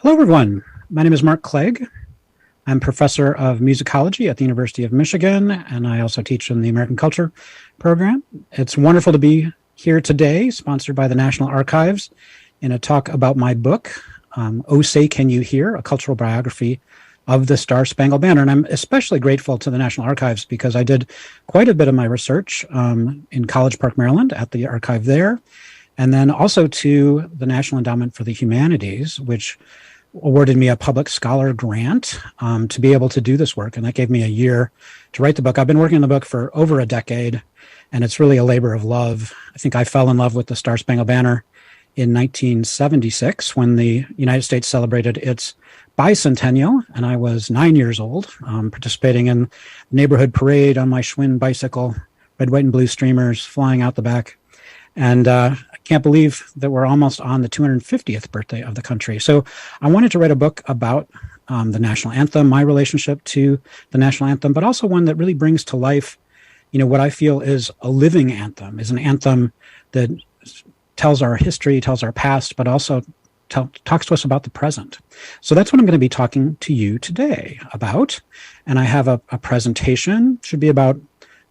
Hello, everyone. My name is Mark Clegg. I'm professor of musicology at the University of Michigan, and I also teach in the American Culture program. It's wonderful to be here today, sponsored by the National Archives, in a talk about my book, Oh Say Can You Hear? A Cultural Biography of the Star-Spangled Banner. And I'm especially grateful to the National Archives because I did quite a bit of my research in College Park, Maryland, at the archive there, and then also to the National Endowment for the Humanities, which awarded me a public scholar grant to be able to do this work. And that gave me a year to write the book. I've been working on the book for over a decade, and it's really a labor of love. I think I fell in love with the Star-Spangled Banner in 1976 when the United States celebrated its bicentennial, and I was 9 years old, participating in the neighborhood parade on my Schwinn bicycle, red, white, and blue streamers flying out the back. And I can't believe that we're almost on the 250th birthday of the country. So I wanted to write a book about the national anthem, my relationship to the national anthem, but also one that really brings to life, what I feel is a living anthem, is an anthem that tells our history, tells our past, but also talks to us about the present. So that's what I'm going to be talking to you today about. And I have a presentation, should be about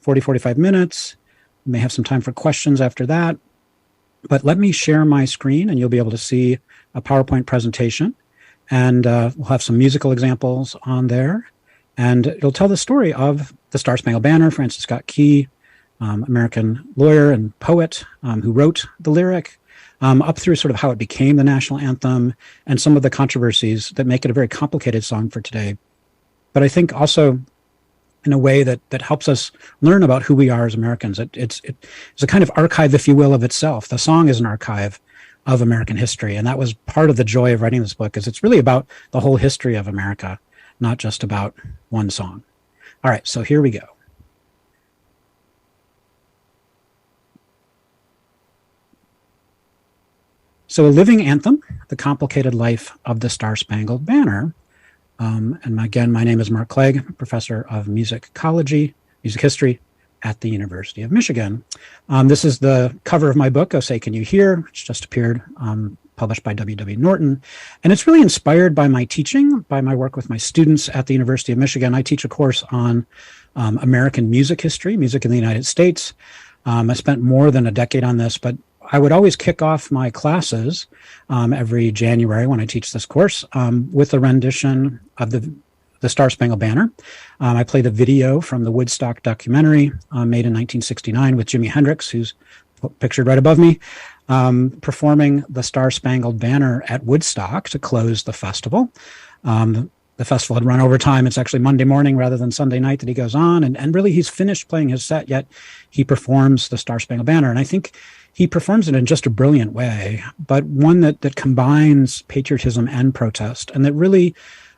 40, 45 minutes. We may have some time for questions after that. But let me share my screen and you'll be able to see a PowerPoint presentation. And we'll have some musical examples on there. And it'll tell the story of the Star-Spangled Banner. Francis Scott Key, American lawyer and poet who wrote the lyric, up through sort of how it became the national anthem and some of the controversies that make it a very complicated song for today. But I think also in a way that helps us learn about who we are as Americans. It's a kind of archive, if you will, of itself. The song is an archive of American history. And that was part of the joy of writing this book, is it's really about the whole history of America, not just about one song. All right, so here we go. So a living anthem, the complicated life of the Star-Spangled Banner. And again, my name is Mark Clegg, professor of musicology, music history at the University of Michigan. This is the cover of my book, Oh Say Can You Hear? Which just appeared, published by W.W. Norton. And it's really inspired by my teaching, by my work with my students at the University of Michigan. I teach a course on American music history, music in the United States. I spent more than a decade on this, but I would always kick off my classes every January when I teach this course with a rendition of the Star-Spangled Banner. I played a video from the Woodstock documentary made in 1969 with Jimi Hendrix, who's pictured right above me, performing the Star-Spangled Banner at Woodstock to close the festival. The festival had run over time. It's actually Monday morning rather than Sunday night that he goes on. And really, he's finished playing his set, yet he performs the Star-Spangled Banner. And I think he performs it in just a brilliant way, but one that combines patriotism and protest, and that really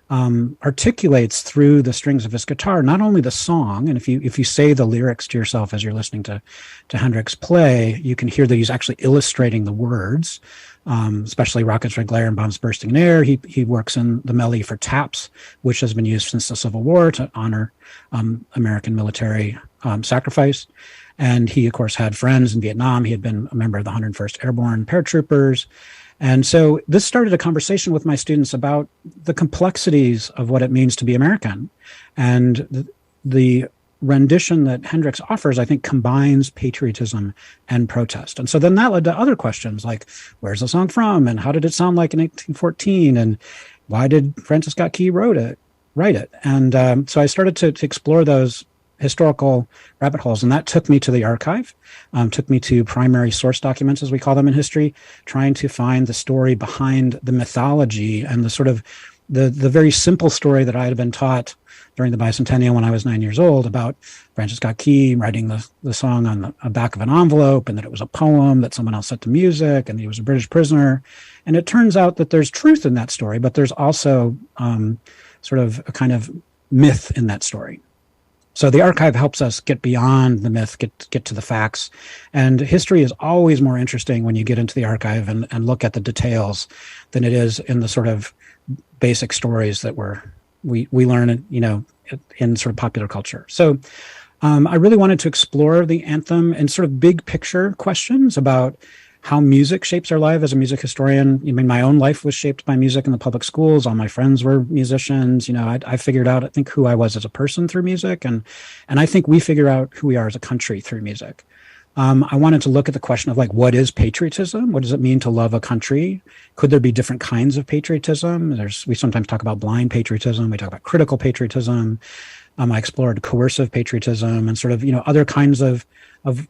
articulates through the strings of his guitar not only the song, and if you say the lyrics to yourself as you're listening to Hendrix play, you can hear that he's actually illustrating the words, especially Rockets Red Glare and Bombs Bursting in Air. He works in the melody for taps, which has been used since the Civil War to honor American military sacrifice. And he, of course, had friends in Vietnam. He had been a member of the 101st Airborne Paratroopers. And so this started a conversation with my students about the complexities of what it means to be American. And the rendition that Hendrix offers, I think, combines patriotism and protest. And so then that led to other questions like, where's the song from? And how did it sound like in 1814? And why did Francis Scott Key write it? And so I started to explore those historical rabbit holes, and that took me to the archive, took me to primary source documents, as we call them in history, trying to find the story behind the mythology and the sort of the very simple story that I had been taught during the bicentennial when I was 9 years old about Francis Scott Key writing the song on the back of an envelope, and that it was a poem that someone else set to music, and he was a British prisoner. And it turns out that there's truth in that story, but there's also sort of a kind of myth in that story. So the archive helps us get beyond the myth, get to the facts. And history is always more interesting when you get into the archive and look at the details than it is in the sort of basic stories that we learn, in sort of popular culture. So I really wanted to explore the anthem and sort of big picture questions about how music shapes our life as a music historian. I mean, my own life was shaped by music in the public schools. All my friends were musicians. You know, I figured out, I think, who I was as a person through music, and I think we figure out who we are as a country through music. I wanted to look at the question of, like, what is patriotism? What does it mean to love a country? Could there be different kinds of patriotism? We sometimes talk about blind patriotism. We talk about critical patriotism. I explored coercive patriotism and sort of, you know, other kinds of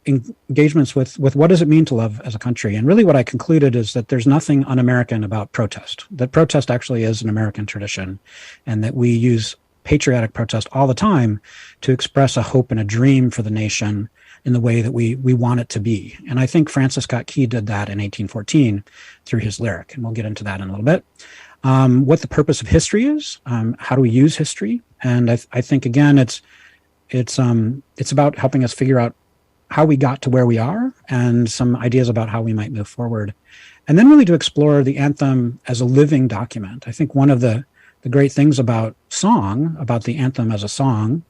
engagements with what does it mean to love as a country. And really what I concluded is that there's nothing un-American about protest, that protest actually is an American tradition, and that we use patriotic protest all the time to express a hope and a dream for the nation in the way that we want it to be. And I think Francis Scott Key did that in 1814 through his lyric, and we'll get into that in a little bit. What the purpose of history is, how do we use history? And I think, again, it's about helping us figure out how we got to where we are and some ideas about how we might move forward. And then really to explore the anthem as a living document. I think one of the great things about song, about the anthem as a song,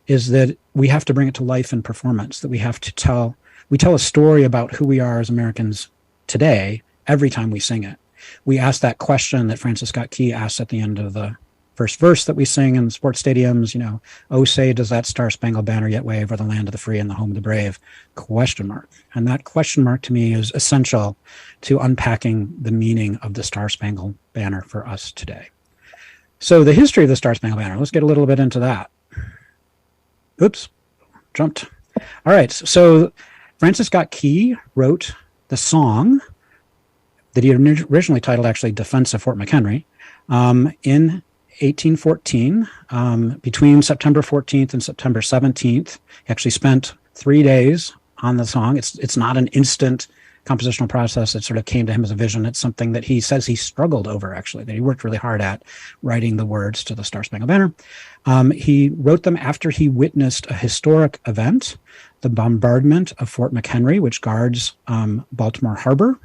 is that we have to bring it to life in performance, that we tell a story about who we are as Americans today every time we sing it. We ask that question that Francis Scott Key asks at the end of the first verse that we sing in sports stadiums, you know, "Oh, say, does that star-spangled banner yet wave o'er the land of the free and the home of the brave?" Question mark. And that question mark to me is essential to unpacking the meaning of the Star-Spangled Banner for us today. So the history of the Star-Spangled Banner, let's get a little bit into that. Oops, jumped. All right, so Francis Scott Key wrote the song that he originally titled, actually, Defense of Fort McHenry, in 1814, between September 14th and September 17th. He actually spent 3 days on the song. It's not an instant compositional process. It sort of came to him as a vision. It's something that he says he struggled over, actually, that he worked really hard at writing the words to the Star-Spangled Banner. He wrote them after he witnessed a historic event, the bombardment of Fort McHenry, which guards Baltimore Harbor.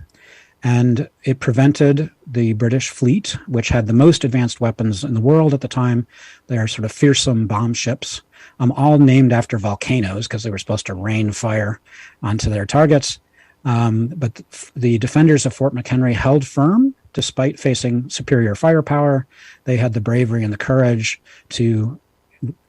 And it prevented the British fleet, which had the most advanced weapons in the world at the time. They are sort of fearsome bomb ships, all named after volcanoes because they were supposed to rain fire onto their targets. But the defenders of Fort McHenry held firm despite facing superior firepower. They had the bravery and the courage to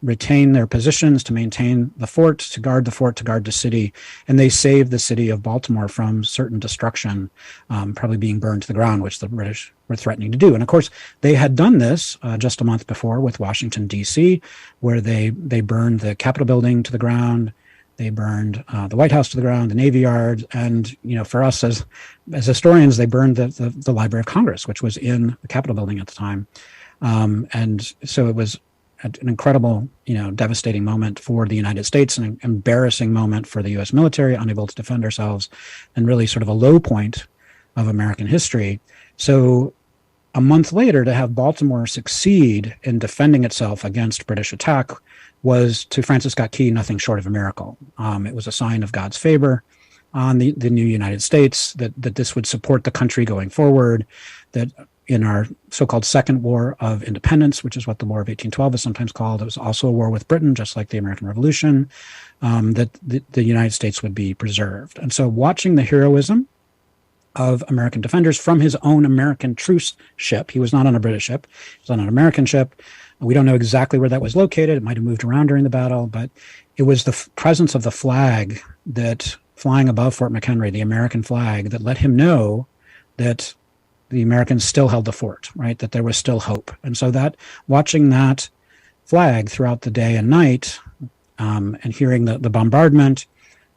retain their positions, to maintain the fort, to guard the city, and they saved the city of Baltimore from certain destruction, probably being burned to the ground, which the British were threatening to do. And of course, they had done this just a month before with Washington, D.C., where they burned the Capitol building to the ground. They burned the White House to the ground, the Navy Yard, and, you know, for us as historians, they burned the Library of Congress, which was in the Capitol building at the time. And so it was an incredible, you know, devastating moment for the United States, an embarrassing moment for the U.S. military, unable to defend ourselves, and really sort of a low point of American history. So a month later, to have Baltimore succeed in defending itself against British attack was, to Francis Scott Key, nothing short of a miracle. It was a sign of God's favor on the new United States, that this would support the country going forward, that in our so-called Second War of Independence, which is what the War of 1812 is sometimes called, it was also a war with Britain, just like the American Revolution, that the United States would be preserved. And so watching the heroism of American defenders from his own American truce ship, he was not on a British ship, he was on an American ship. We don't know exactly where that was located. It might have moved around during the battle, but it was the presence of the flag that flying above Fort McHenry, the American flag, that let him know that the Americans still held the fort, right? That there was still hope. And so that watching that flag throughout the day and night, and hearing the bombardment,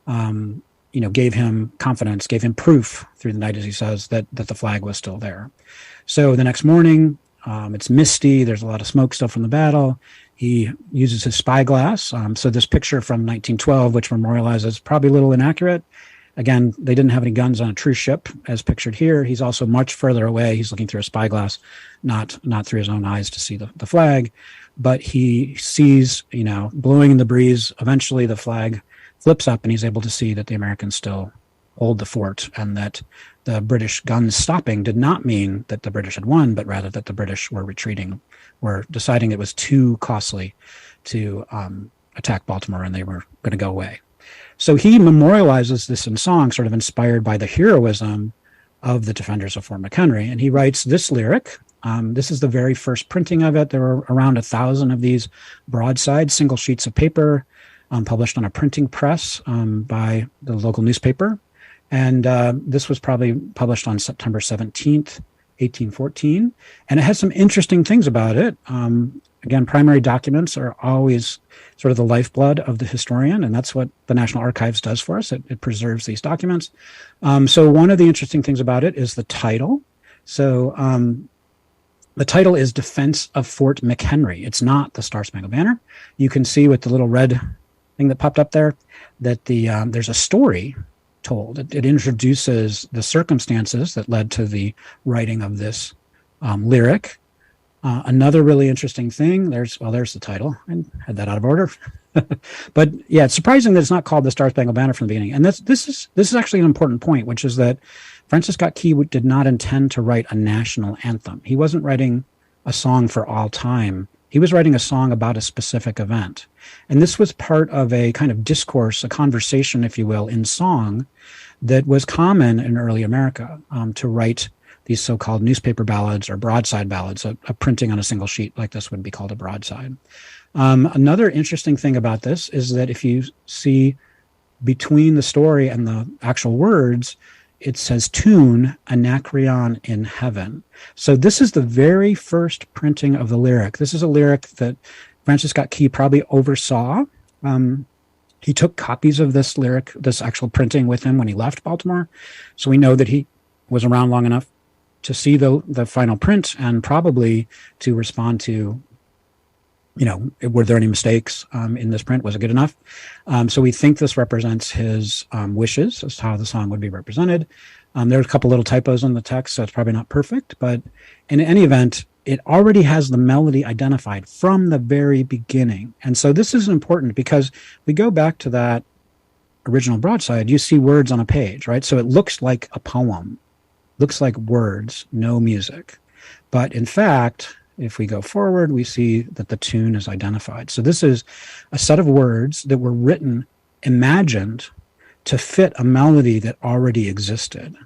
you know, gave him confidence, gave him proof through the night, as he says, that the flag was still there. So the next morning, it's misty. There's a lot of smoke still from the battle. He uses his spyglass. So this picture from 1912, which memorializes, probably a little inaccurate. Again, they didn't have any guns on a true ship, as pictured here. He's also much further away. He's looking through a spyglass, not through his own eyes to see the flag. But he sees, you know, blowing in the breeze. Eventually, the flag flips up, and he's able to see that the Americans still hold the fort, and that the British guns stopping did not mean that the British had won, but rather that the British were retreating, were deciding it was too costly to attack Baltimore, and they were going to go away. So he memorializes this in song, sort of inspired by the heroism of the defenders of Fort McHenry. And he writes this lyric. This is the very first printing of it. There were around 1,000 of these broadside single sheets of paper published on a printing press by the local newspaper. And this was probably published on September 17th, 1814. And it has some interesting things about it. Again, primary documents are always sort of the lifeblood of the historian, and that's what the National Archives does for us. It preserves these documents. So one of the interesting things about it is the title. So the title is Defense of Fort McHenry. It's not the Star-Spangled Banner. You can see with the little red thing that popped up there that there's a story told. It introduces the circumstances that led to the writing of this lyric. Another really interesting thing, there's the title. I had that out of order. But yeah, it's surprising that it's not called the Star-Spangled Banner from the beginning. And this is actually an important point, which is that Francis Scott Key did not intend to write a national anthem. He wasn't writing a song for all time. He was writing a song about a specific event. And this was part of a kind of discourse, a conversation, if you will, in song that was common in early America to write these so-called newspaper ballads or broadside ballads. A printing on a single sheet like this would be called a broadside. Another interesting thing about this is that if you see between the story and the actual words, it says tune Anacreon in heaven. So this is the very first printing of the lyric. This is a lyric that Francis Scott Key probably oversaw. He took copies of this lyric, this actual printing, with him when he left Baltimore. So we know that he was around long enough to see the final print and probably to respond to, were there any mistakes in this print? Was it good enough? So we think this represents his wishes as to how the song would be represented. There's a couple little typos in the text, so it's probably not perfect. But in any event, it already has the melody identified from the very beginning. And so this is important because we go back to that original broadside, you see words on a page, right? So it looks like a poem, looks like words, no music. But in fact, if we go forward, we see that the tune is identified. So this is a set of words that were written, imagined to fit a melody that already existed.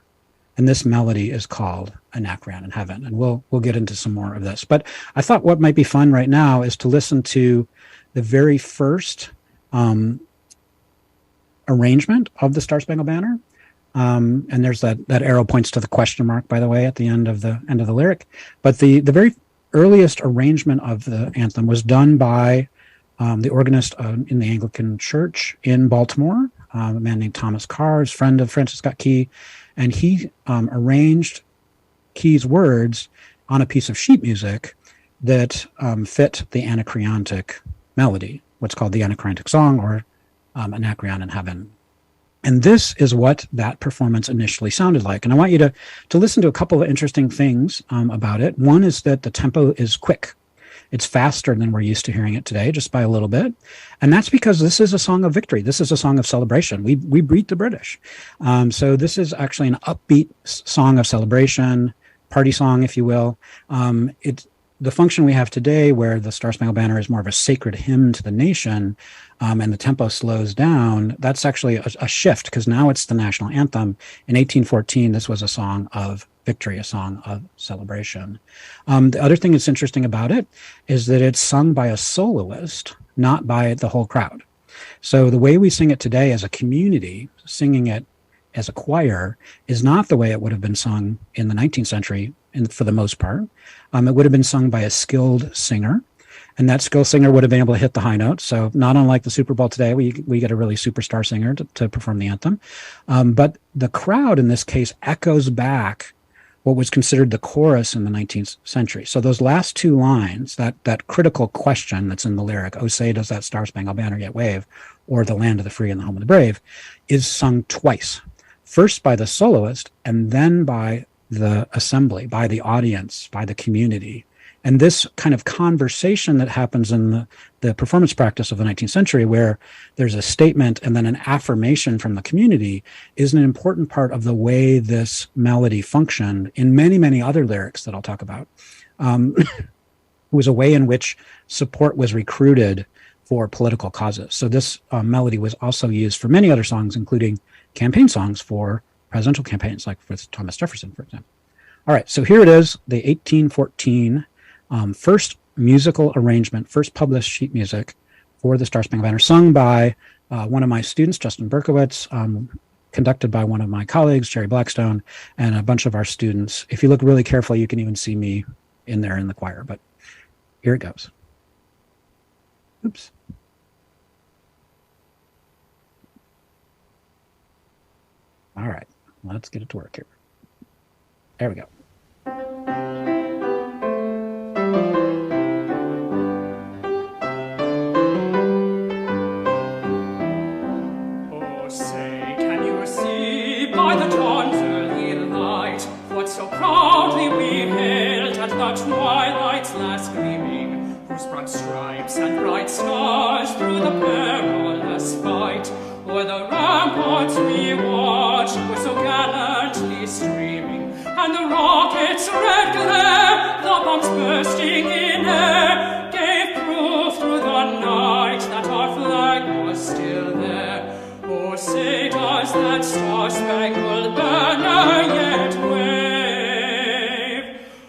And this melody is called Anacreon in Heaven. And we'll get into some more of this. But I thought what might be fun right now is to listen to the very first arrangement of the Star-Spangled Banner. And there's that arrow points to the question mark, by the way, at the end of the lyric. But the very earliest arrangement of the anthem was done by the organist in the Anglican Church in Baltimore, a man named Thomas Carr, friend of Francis Scott Key, and he arranged Key's words on a piece of sheet music that fit the Anacreontic melody, what's called the Anacreontic song, or Anacreon in Heaven. And this is what that performance initially sounded like. And I want you to listen to a couple of interesting things about it. One is that the tempo is quick. It's faster than we're used to hearing it today, just by a little bit. And that's because this is a song of victory. This is a song of celebration. We beat the British. So this is actually an upbeat song of celebration, party song, if you will. The function we have today, where the Star-Spangled Banner is more of a sacred hymn to the nation, and the tempo slows down, that's actually a shift, because now it's the national anthem. In 1814, this was a song of victory, a song of celebration. The other thing that's interesting about it is that it's sung by a soloist, not by the whole crowd. So the way we sing it today as a community, singing it as a choir, is not the way it would have been sung in the 19th century, for the most part. It would have been sung by a skilled singer, and that skilled singer would have been able to hit the high notes. So not unlike the Super Bowl today, we get a really superstar singer to perform the anthem. But the crowd in this case echoes back what was considered the chorus in the 19th century. So those last two lines, that critical question that's in the lyric, "Oh, say does that Star-Spangled Banner yet wave," or "The land of the free and the home of the brave," is sung twice. First by the soloist, and then by the assembly, by the audience, by the community. And this kind of conversation that happens in the performance practice of the 19th century, where there's a statement and then an affirmation from the community, is an important part of the way this melody functioned in many, many other lyrics that I'll talk about. It was a way in which support was recruited for political causes. So this melody was also used for many other songs, including campaign songs for presidential campaigns, like with Thomas Jefferson, for example. All right, so here it is, the 1814 first musical arrangement, first published sheet music for the Star Spangled Banner, sung by one of my students, Justin Berkowitz, conducted by one of my colleagues, Jerry Blackstone, and a bunch of our students. If you look really carefully, you can even see me in there in the choir, but here it goes. Oops. All right, let's get it to work here. There we go. Oh, say, can you see by the dawn's early light what so proudly we hailed at the twilight's last gleaming, whose broad stripes and bright stars through the perilous fight o'er the ramparts we watched were so gallantly streaming, and the rocket's red glare, the bombs bursting in air, gave proof through the night that our flag was still there. Oh, say, does that star-spangled banner yet wave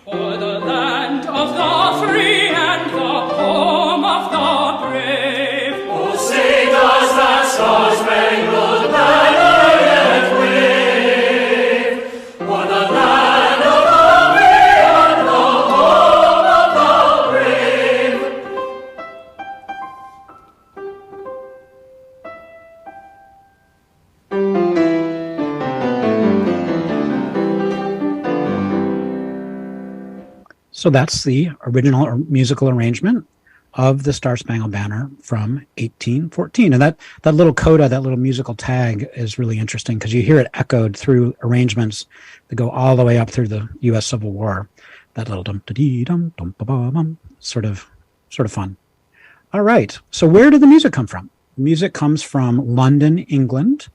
o'er the land of the free and the home of the brave? Oh, say, does that star-spangled banner yet wave o'er the land of the free and the home of the brave? So that's the original musical arrangement of the Star Spangled Banner from 1814. And that little coda, that little musical tag is really interesting because you hear it echoed through arrangements that go all the way up through the U.S. Civil War. That little dum-da-dee-dum, sort of fun. All right. So where did the music come from? The music comes from London, England.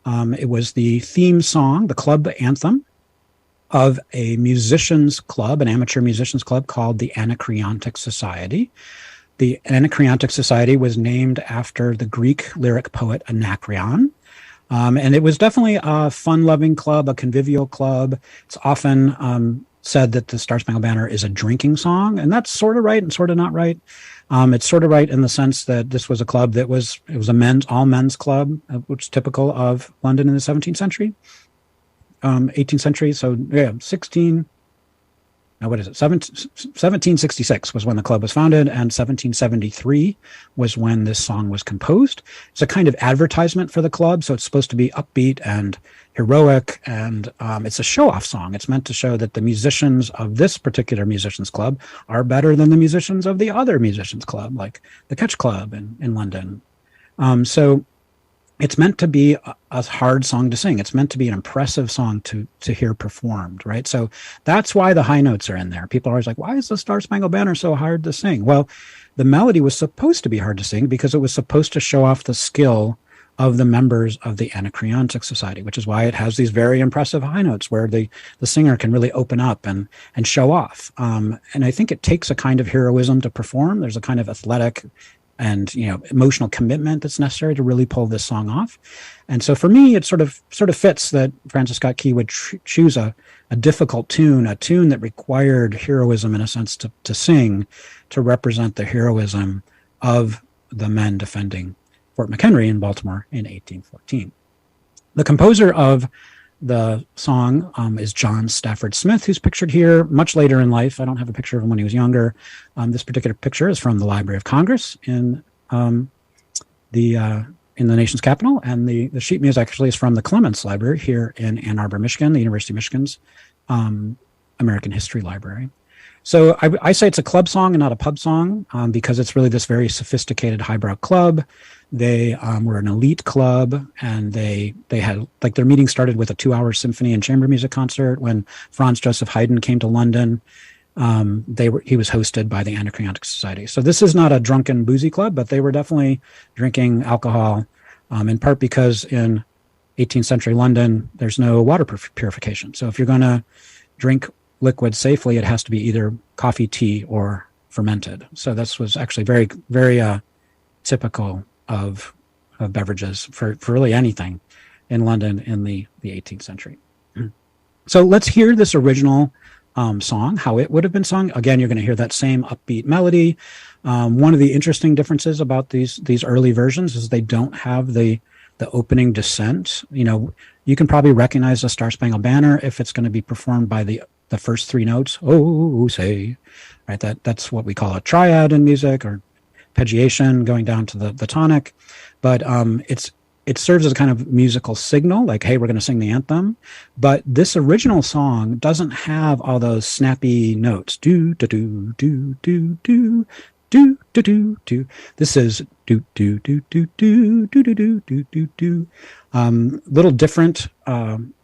It was the theme song, the club anthem of a musicians club, an amateur musicians club called the Anacreontic Society. The Anacreontic Society was named after the Greek lyric poet Anacreon. And it was definitely a fun-loving club, a convivial club. It's often said that the Star Spangled Banner is a drinking song, and that's sort of right and sort of not right. It's sort of right in the sense that this was a club that was a all men's club, which is typical of London in the 17th century. 18th century, so yeah, 1766 was when the club was founded, and 1773 was when this song was composed. It's a kind of advertisement for the club, so it's supposed to be upbeat and heroic, and it's a show-off song. It's meant to show that the musicians of this particular musicians club are better than the musicians of the other musicians club, like the Ketch Club in London. So it's meant to be a hard song to sing. It's meant to be an impressive song to hear performed, right? So that's why the high notes are in there. People are always like, why is the Star Spangled Banner so hard to sing? Well, the melody was supposed to be hard to sing because it was supposed to show off the skill of the members of the Anacreontic Society, which is why it has these very impressive high notes where the singer can really open up and show off. And I think it takes a kind of heroism to perform. There's a kind of athletic and emotional commitment that's necessary to really pull this song off. And so for me, it sort of fits that Francis Scott Key would choose a difficult tune, a tune that required heroism in a sense to sing, to represent the heroism of the men defending Fort McHenry in Baltimore in 1814. The composer of the song is John Stafford Smith, who's pictured here much later in life. I don't have a picture of him when he was younger. This particular picture is from the Library of Congress in the nation's capital, and the sheet music actually is from the Clements Library here in Ann Arbor, Michigan, the University of Michigan's American History Library. So I say it's a club song and not a pub song because it's really this very sophisticated highbrow club. They were an elite club, and they had, like, their meeting started with a 2-hour symphony and chamber music concert. When Franz Joseph Haydn came to London, he was hosted by the Anacreontic Society. So this is not a drunken, boozy club, but they were definitely drinking alcohol, in part because in 18th century London, there's no water purification. So if you're going to drink liquid safely, it has to be either coffee, tea, or fermented. So this was actually very, very typical of beverages for really anything in London in the 18th century. So let's hear this original song, how it would have been sung. Again, you're going to hear that same upbeat melody. One of the interesting differences about these early versions is they don't have the opening descent. You know, you can probably recognize the Star Spangled Banner if it's going to be performed by the first three notes. Oh, say, right? That's what we call a triad in music, or arpeggiation going down to the tonic. But it serves as a kind of musical signal, like, hey, we're going to sing the anthem. But this original song doesn't have all those snappy notes. Do, do, do, do, do, do, do, do, do, do. This is do, do, do, do, do, do, do, do, do, do, do. Little different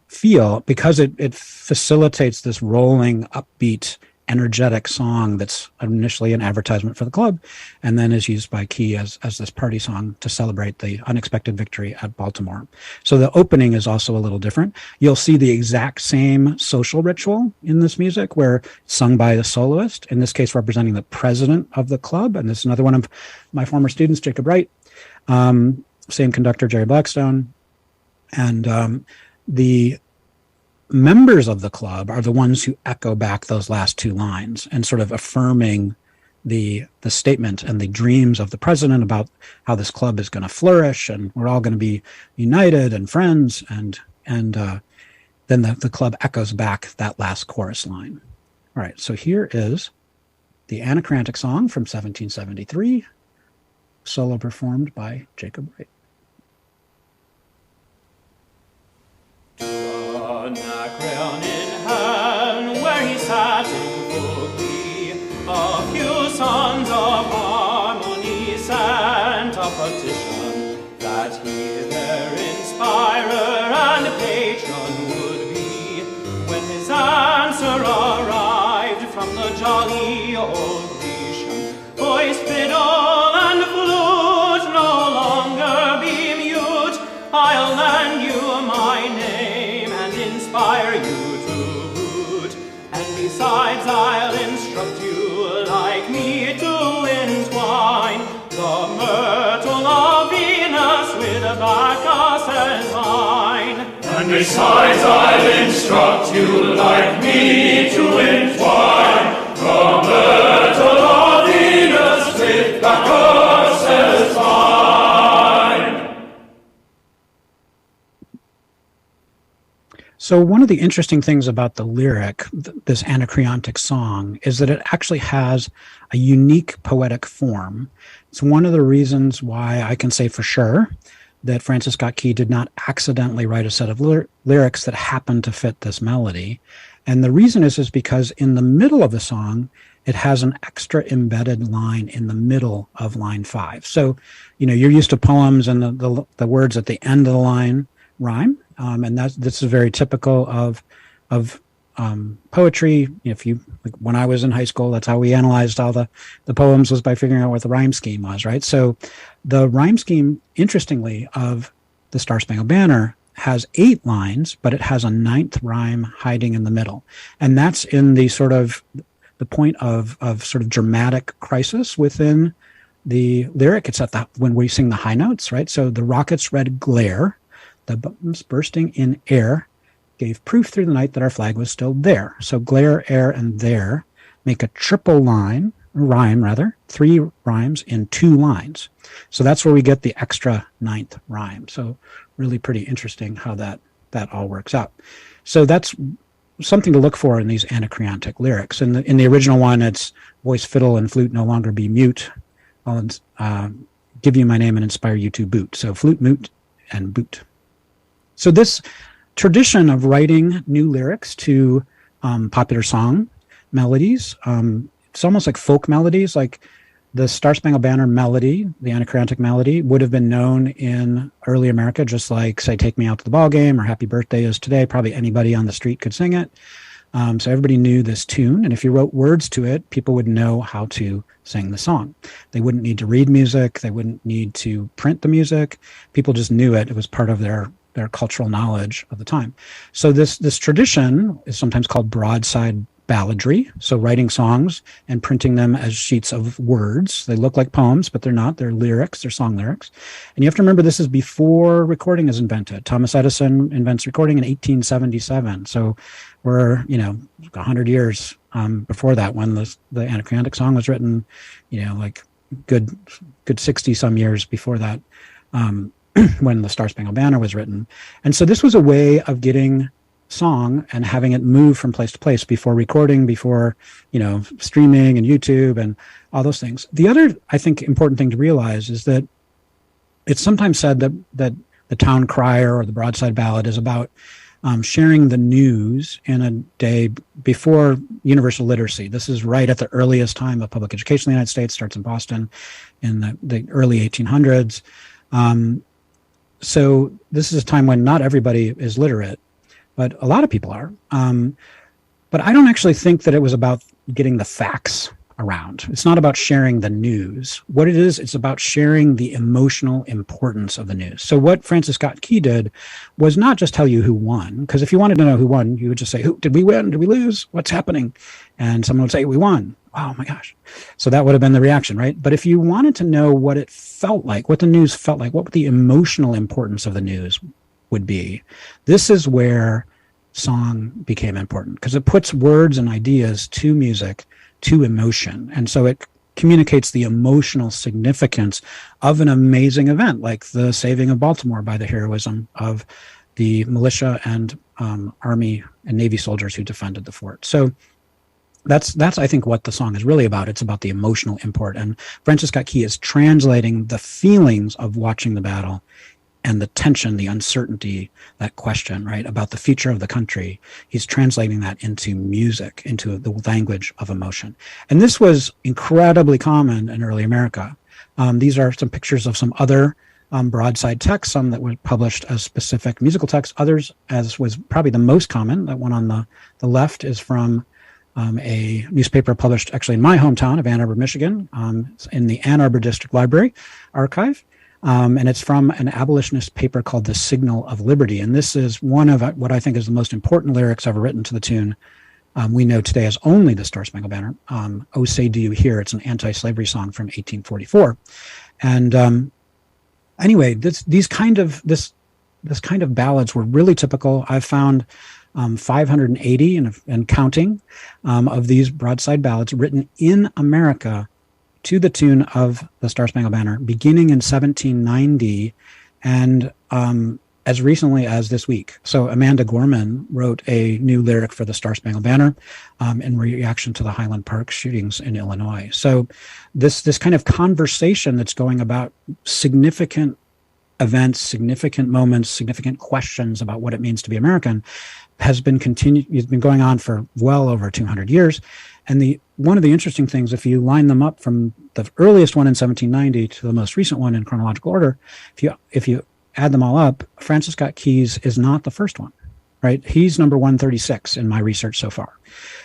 feel, because it facilitates this rolling, upbeat, energetic song that's initially an advertisement for the club, and then is used by Key as this party song to celebrate the unexpected victory at Baltimore. So the opening is also a little different. You'll see the exact same social ritual in this music, where it's sung by the soloist, in this case representing the president of the club, and this is another one of my former students, Jacob Wright, same conductor, Jerry Blackstone, and the members of the club are the ones who echo back those last two lines and sort of affirming the statement and the dreams of the president about how this club is going to flourish and we're all going to be united and friends, and then the club echoes back that last chorus line. All right, so here is the Anacreontic Song from 1773, solo performed by Jacob Wright. Anacreon in hand, where he sat in full glee, a few sons of harmony sent a petition that he their inspirer and patron would be. When his answer arrived from the jolly old Grecian, voice, fiddle, and flute no longer be mute. I'll lend you my name and inspire you to boot. And besides, I'll instruct you like me to entwine the myrtle of Venus with Bacchus's vine. And besides, I'll instruct you like me to entwine the myrtle of Venus with Bacchus's vine. So one of the interesting things about the lyric, this Anacreontic song, is that it actually has a unique poetic form. It's one of the reasons why I can say for sure that Francis Scott Key did not accidentally write a set of lyrics that happened to fit this melody. And the reason is because in the middle of the song, it has an extra embedded line in the middle of line 5. So, you know, you're used to poems and the words at the end of the line rhyme. And this is very typical of poetry. If you, like, when I was in high school, that's how we analyzed all the poems, was by figuring out what the rhyme scheme was, right? So the rhyme scheme, interestingly, of the Star Spangled Banner has 8 lines, but it has a 9th rhyme hiding in the middle. And that's in the sort of the point of sort of dramatic crisis within the lyric. It's at when we sing the high notes, right? So the rocket's red glare, the bombs bursting in air, gave proof through the night that our flag was still there. So glare, air, and there make a triple rhyme, 3 rhymes in 2 lines. So that's where we get the extra 9th rhyme. So really pretty interesting how that all works out. So that's something to look for in these Anacreontic lyrics. In the original one, it's voice, fiddle, and flute no longer be mute. I'll give you my name and inspire you to boot. So flute, mute, and boot. So this tradition of writing new lyrics to popular song melodies, it's almost like folk melodies, like the Star Spangled Banner melody, the Anacreontic melody, would have been known in early America, just like, say, Take Me Out to the Ball Game or Happy Birthday is today. Probably anybody on the street could sing it. So everybody knew this tune. And if you wrote words to it, people would know how to sing the song. They wouldn't need to read music. They wouldn't need to print the music. People just knew it. It was part of their cultural knowledge of the time. So this tradition is sometimes called broadside balladry, so writing songs and printing them as sheets of words. They look like poems, but they're not. They're lyrics. They're song lyrics. And you have to remember this is before recording is invented. Thomas Edison invents recording in 1877. So we're, 100 years before that, when the Anacreontic song was written, like good 60 some years before that, when the Star Spangled Banner was written. And so this was a way of getting song and having it move from place to place before recording, before streaming and YouTube and all those things. The other, I think, important thing to realize is that it's sometimes said that the town crier or the broadside ballad is about sharing the news in a day before universal literacy. This is right at the earliest time of public education in the United States. Starts in Boston in the early 1800s. So this is a time when not everybody is literate, but a lot of people are. But I don't actually think that it was about getting the facts around. It's not about sharing the news. What it is, it's about sharing the emotional importance of the news. So what Francis Scott Key did was not just tell you who won, because if you wanted to know who won, you would just say, did we win? Did we lose? What's happening? And someone would say, we won. Oh my gosh. So that would have been the reaction, right? But if you wanted to know what it felt like, what the news felt like, what the emotional importance of the news would be, this is where song became important, because it puts words and ideas to music, to emotion. And so it communicates the emotional significance of an amazing event, like the saving of Baltimore by the heroism of the militia and Army and Navy soldiers who defended the fort. So that's I think what the song is really about. It's about the emotional import. And Francis Scott Key is translating the feelings of watching the battle and the tension, the uncertainty, that question, right, about the future of the country. He's translating that into music, into the language of emotion. And this was incredibly common in early America. These are some pictures of some other broadside texts, some that were published as specific musical texts, others, as was probably the most common. That one on the left is from a newspaper published actually in my hometown of Ann Arbor, Michigan, in the Ann Arbor District Library Archive. And it's from an abolitionist paper called The Signal of Liberty. And this is one of what I think is the most important lyrics ever written to the tune we know today as only the Star Spangled Banner. Oh, Say Do You Hear? It's an anti-slavery song from 1844. And anyway, this kind of ballads were really typical. I've found 580 and counting of these broadside ballads written in America to the tune of the Star Spangled Banner, beginning in 1790 and as recently as this week. So Amanda Gorman wrote a new lyric for the Star Spangled Banner in reaction to the Highland Park shootings in Illinois. So this kind of conversation that's going about significant events, significant moments, significant questions about what it means to be American has been going on for well over 200 years. And one of the interesting things, if you line them up from the earliest one in 1790 to the most recent one in chronological order, if you add them all up, Francis Scott Key's is not the first one, right? He's number 136 in my research so far.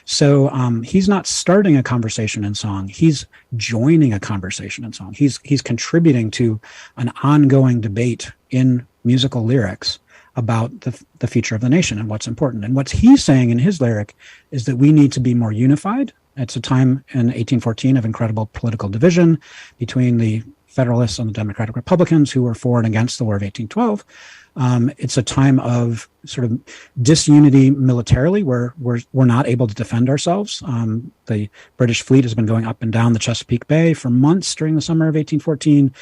So he's not starting a conversation in song. He's joining a conversation in song. He's contributing to an ongoing debate in musical lyrics about the future of the nation and what's important. And what he's saying in his lyric is that we need to be more unified. It's a time in 1814 of incredible political division between the Federalists and the Democratic Republicans who were for and against the War of 1812. It's a time of sort of disunity militarily, where we're not able to defend ourselves. The British fleet has been going up and down the Chesapeake Bay for months during the summer of 1814,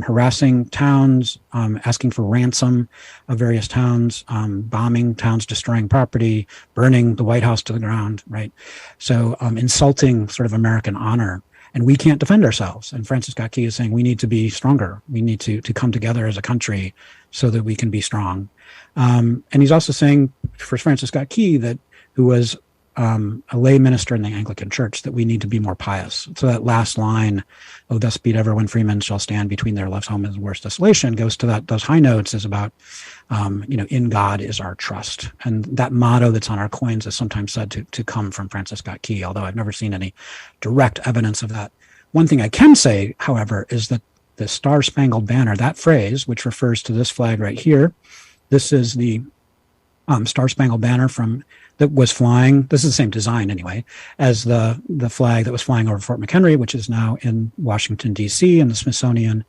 harassing towns, asking for ransom of various towns, bombing towns, destroying property, burning the White House to the ground, right? So insulting sort of American honor. And we can't defend ourselves. And Francis Scott Key is saying we need to be stronger. We need to come together as a country so that we can be strong. And he's also saying, for Francis Scott Key, who was a lay minister in the Anglican Church, that we need to be more pious. So that last line, "Oh, thus be it ever when freemen shall stand between their left home and the worst desolation," goes to those high notes, is about, in God is our trust. And that motto that's on our coins is sometimes said to come from Francis Scott Key, although I've never seen any direct evidence of that. One thing I can say, however, is that the Star Spangled Banner, that phrase, which refers to this flag right here, this is the Star Spangled Banner from that was flying. This is the same design anyway as the flag that was flying over Fort McHenry, which is now in Washington D.C. in the Smithsonian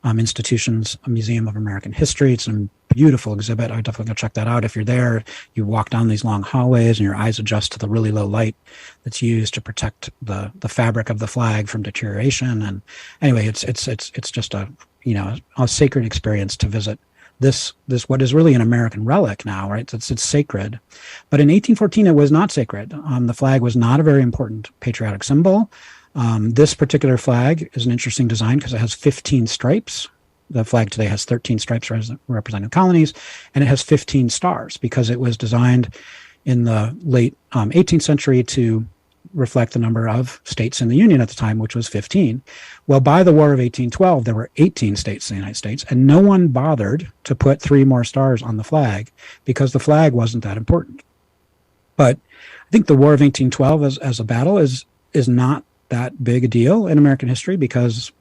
Institution's Museum of American History. It's a beautiful exhibit. I would definitely go check that out. If you're there, you walk down these long hallways and your eyes adjust to the really low light that's used to protect the fabric of the flag from deterioration. And anyway, it's just a sacred experience to visit this what is really an American relic now, right? It's sacred. But in 1814, it was not sacred. The flag was not a very important patriotic symbol. This particular flag is an interesting design because it has 15 stripes. The flag today has 13 stripes representing colonies, and it has 15 stars because it was designed in the late 18th century to reflect the number of states in the Union at the time, which was 15. Well, by the War of 1812, there were 18 states in the United States, and no one bothered to put 3 more stars on the flag because the flag wasn't that important. But I think the War of 1812 as a battle is not that big a deal in American history because,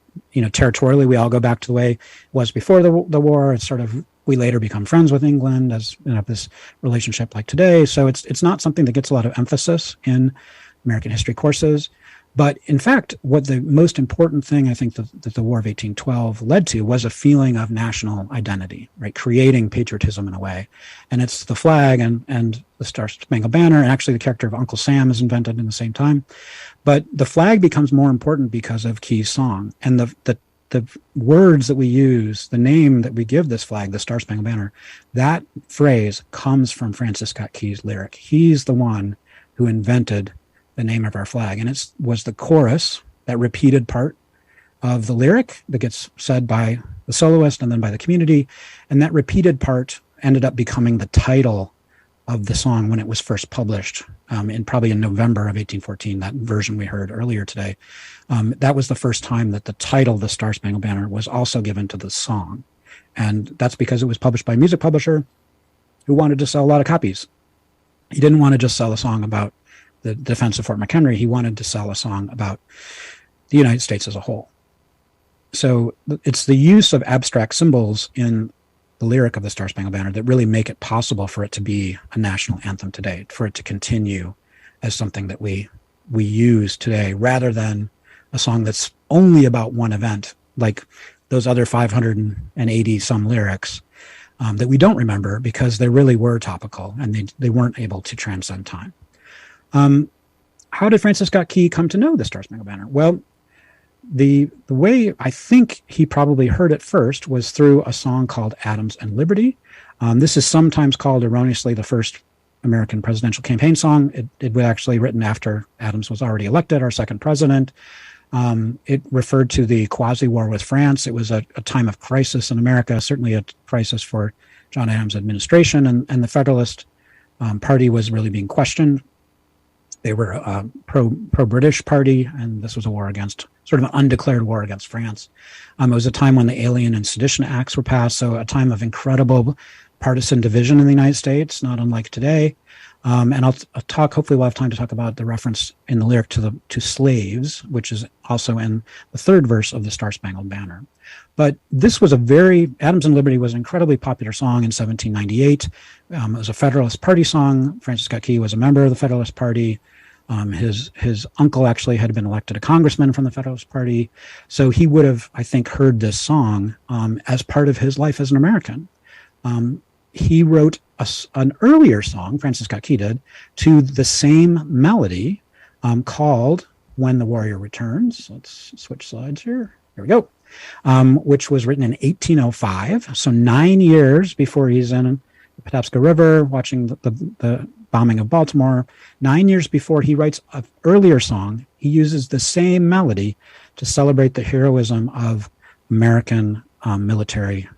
territorially, we all go back to the way it was before the war. It's sort of, we later become friends with England as this relationship like today. So it's not something that gets a lot of emphasis in American history courses. But in fact, what the most important thing I think that the War of 1812 led to was a feeling of national identity, right? Creating patriotism in a way. And it's the flag and the Star-Spangled Banner, and actually the character of Uncle Sam is invented in the same time. But the flag becomes more important because of Key's song. And the words that we use, the name that we give this flag, the Star-Spangled Banner, that phrase comes from Francis Scott Key's lyric. He's the one who invented the name of our flag. And it was the chorus, that repeated part of the lyric that gets said by the soloist and then by the community. And that repeated part ended up becoming the title of the song when it was first published probably in November of 1814, that version we heard earlier today. That was the first time that the title, the Star-Spangled Banner, was also given to the song. And that's because it was published by a music publisher who wanted to sell a lot of copies. He didn't want to just sell a song about the defense of Fort McHenry. He wanted to sell a song about the United States as a whole. So it's the use of abstract symbols in the lyric of the Star-Spangled Banner that really make it possible for it to be a national anthem today, for it to continue as something that we use today, rather than a song that's only about one event, like those other 580 some lyrics that we don't remember because they really were topical and they weren't able to transcend time. How did Francis Scott Key come to know the Star-Spangled Banner? Well, the way I think he probably heard it first was through a song called Adams and Liberty. This is sometimes called erroneously the first American presidential campaign song. It was actually written after Adams was already elected, our second president. It referred to the quasi-war with France. It was a time of crisis in America, certainly a crisis for John Adams' administration, and the Federalist Party was really being questioned. They were a pro-British party, and this was a war against, sort of an undeclared war against France. It was a time when the Alien and Sedition Acts were passed, so a time of incredible partisan division in the United States, not unlike today. And I'll talk, hopefully we'll have time to talk about the reference in the lyric to slaves, which is also in the third verse of the Star-Spangled Banner. But this was Adams and Liberty was an incredibly popular song in 1798. It was a Federalist Party song. Francis Scott Key was a member of the Federalist Party. His uncle actually had been elected a congressman from the Federalist Party. So he would have, I think, heard this song as part of his life as an American. He wrote an earlier song, Francis Scott Key did, to the same melody called When the Warrior Returns. Let's switch slides here. Here we go. Which was written in 1805. So 9 years before he's in the Patapsco River watching the bombing of Baltimore. 9 years before he writes an earlier song, he uses the same melody to celebrate the heroism of American military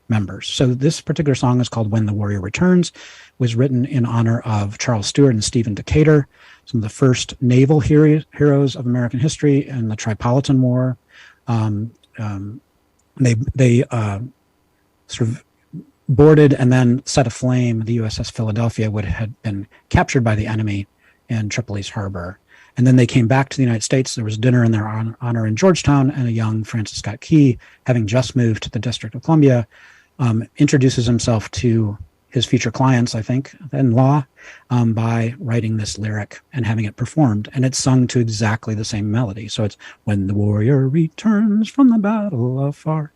members. So this particular song is called When the Warrior Returns, was written in honor of Charles Stewart and Stephen Decatur, some of the first naval heroes of American history in the Tripolitan War. They sort of boarded and then set aflame the USS Philadelphia, which had been captured by the enemy in Tripoli's harbor. And then they came back to the United States. There was dinner in their honor in Georgetown, and a young Francis Scott Key, having just moved to the District of Columbia, introduces himself to his future clients, I think, in law, by writing this lyric and having it performed. And it's sung to exactly the same melody. So it's "When the warrior returns from the battle afar."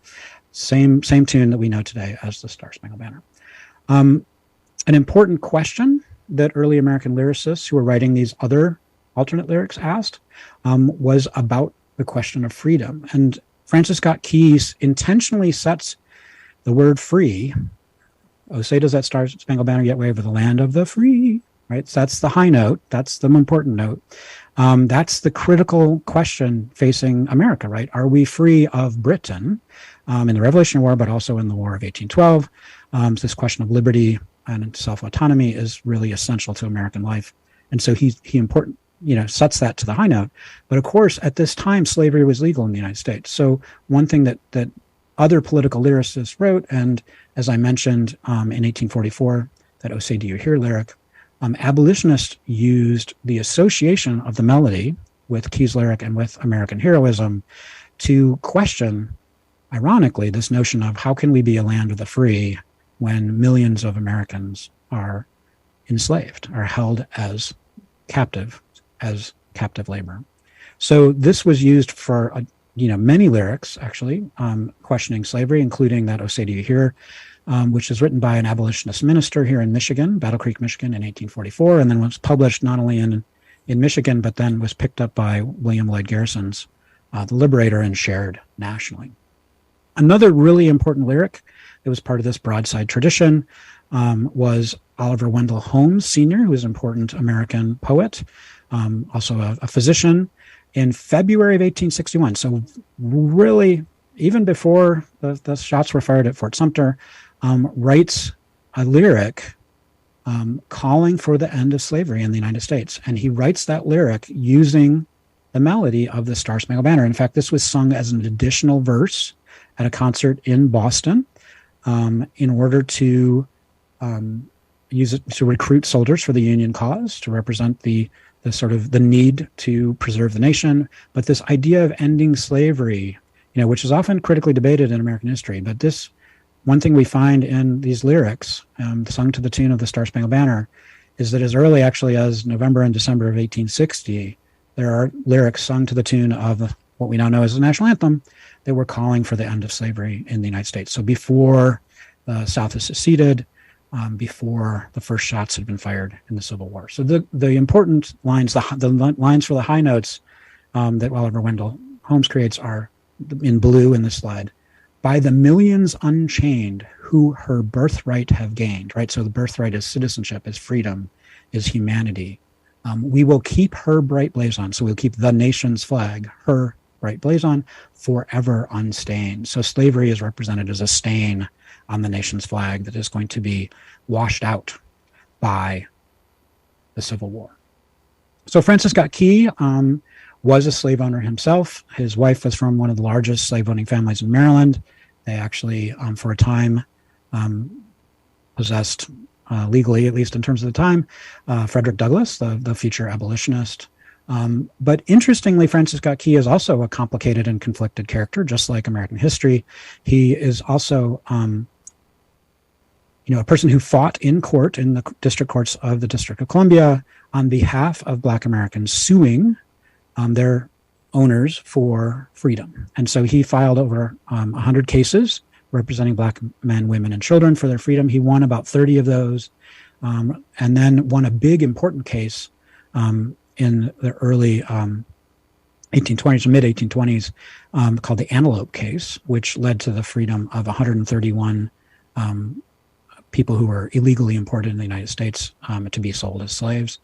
Same tune that we know today as the Star Spangled Banner. An important question that early American lyricists who were writing these other alternate lyrics asked was about the question of freedom. And Francis Scott Key intentionally sets the word free. "Oh, say does that Star Spangled Banner yet wave over the land of the free," right? So that's the high note. That's the important note. That's the critical question facing America, right? Are we free of Britain in the Revolutionary War, but also in the War of 1812? So this question of liberty and self-autonomy is really essential to American life. And so he sets that to the high note. But of course, at this time, slavery was legal in the United States. So one thing that other political lyricists wrote, and as I mentioned in 1844, that "Oh, say do you hear" lyric, abolitionists used the association of the melody with Key's lyric and with American heroism to question, ironically, this notion of how can we be a land of the free when millions of Americans are enslaved, are held as captive labor. So this was used for many lyrics, actually, questioning slavery, including that "Oh, say do you hear," which was written by an abolitionist minister here in Michigan, Battle Creek, Michigan, in 1844, and then was published not only in Michigan, but then was picked up by William Lloyd Garrison's The Liberator and shared nationally. Another really important lyric that was part of this broadside tradition was Oliver Wendell Holmes Sr., who was an important American poet, also a physician, in February of 1861. So really, even before the shots were fired at Fort Sumter, writes a lyric calling for the end of slavery in the United States. And he writes that lyric using the melody of the Star Spangled Banner. In fact, this was sung as an additional verse at a concert in Boston in order to use it to recruit soldiers for the Union cause, to represent the sort of the need to preserve the nation. But this idea of ending slavery, which is often critically debated in American history, but this one thing we find in these lyrics sung to the tune of the Star Spangled Banner is that as early actually as November and December of 1860, there are lyrics sung to the tune of what we now know as the national anthem that were calling for the end of slavery in the United States. So before the South has seceded, before the first shots had been fired in the Civil War. So the important lines, the lines for the high notes that Oliver Wendell Holmes creates are in blue in this slide. "By the millions unchained who her birthright have gained," right? So the birthright is citizenship, is freedom, is humanity. "We will keep her bright blazon." So we'll keep the nation's flag, her bright blazon, forever unstained. So slavery is represented as a stain on the nation's flag that is going to be washed out by the Civil War. So Francis Scott Key was a slave owner himself. His wife was from one of the largest slave owning families in Maryland. They actually, for a time, possessed legally, at least in terms of the time, Frederick Douglass, the future abolitionist. But interestingly, Francis Scott Key is also a complicated and conflicted character, just like American history. He is also a person who fought in court in the district courts of the District of Columbia on behalf of Black Americans suing their owners for freedom. And so he filed over 100 cases representing Black men, women, and children for their freedom. He won about 30 of those, and then won a big important case in the early 1820s or mid-1820s called the Antelope case, which led to the freedom of 131 people who were illegally imported in the United States to be sold as slaves.